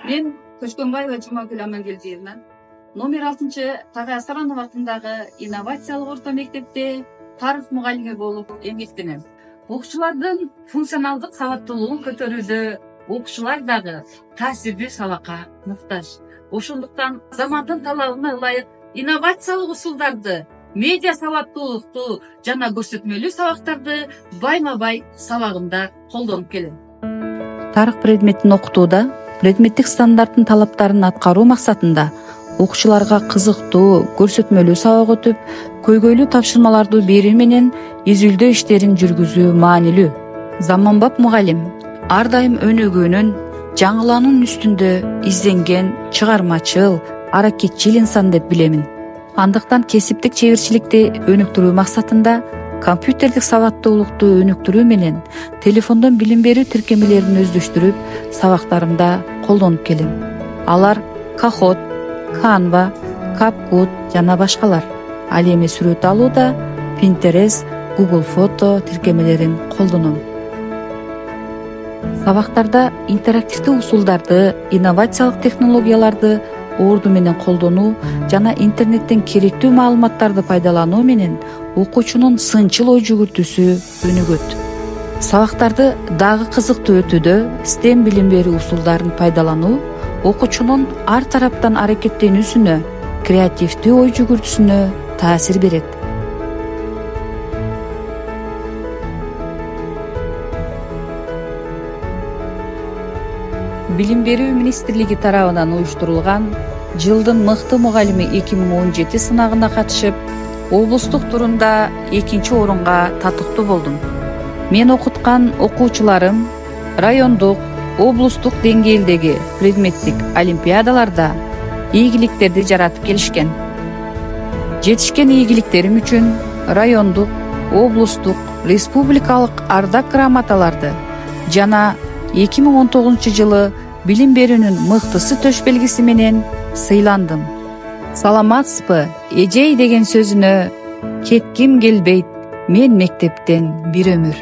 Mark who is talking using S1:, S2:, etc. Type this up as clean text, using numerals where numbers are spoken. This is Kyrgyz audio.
S1: Мен Көчкөнбаева Жумагүл Амангелдиевна. Номер 6 Тагай Асаранов атындагы инновациялык орто мектепте тарых мугалими болуп эмгектенем. Окуучулардын функционалдык сабаттуулугун көтөрүүдө окуучулар дагы таасирдүү сабакка муктаж. Ошондуктан замандын талабына ылайык инновациялык усулдарды, медиа сабаттуулукту жана көрсөтмөлүү сабактарды байма-бай сабагымда колдонуп келем.
S2: Тарых предметин окутууда предметтик стандарттын талаптарын аткаруу максатында окуучуларга кызыктуу, көрсөтмөлүү сабак өтүп, көйгөйлүү тапшырмаларды берүү менен изилдөө иштерин жүргүзүү маанилүү. Заманбап мугалим ар дайым өнүгүүнүн, жаңылануунун үстүндө изденген, чыгармачыл, аракетчил инсан деп билемин. Андыктан кесиптик чеберчиликти өнүктүрүү максатында компьютерлик сабаттуулукту өнүктүрүү менен телефондон билим берүү тиркемелерин өздөштүрүп, сабактарымда колдонуп келем. Алар Kahoot, Canva, CapCut жана башкалар. Ал эми сүрөт алууда Pinterest, Google Фото тиркемелерин колдоном. Сабактарда интерактивдүү усулдарды, инновациялык технологияларды орду менен колдонуу жана интернеттен керектүү маалыматтарды пайдалануу менен окуучунун сынчыл ой жүгүртүүсү өнүгөт. Сабактарды дагы кызыктуу өтүүдө STEM билим берүү усулдарын пайдалануу окуучунун ар тараптан аракеттенүүсүнө, креативдүү ой жүгүртүүсүнө таасир берет. Билим берүү министрлиги тарабынан уюштурулган жылдын мыкты мугалими 2017 сынагына катышып, облустук турунда 2-чи орунга татыктуу болдум. Мен окуткан окуучуларым райондук, облустук деңгээлдеги предметтик олимпиадаларда ийгиликтерди жаратып келишкен. Жетишкен ийгиликтерим үчүн райондук, облустук, республикалык ардак грамоталарды жана 2019-жылы билим берүүнүн мыктысы төш белгиси менен сыйландым. Саламатсызбы, эжей деген сөзүнө кетким келбейт, мен мектептен бир өмүр.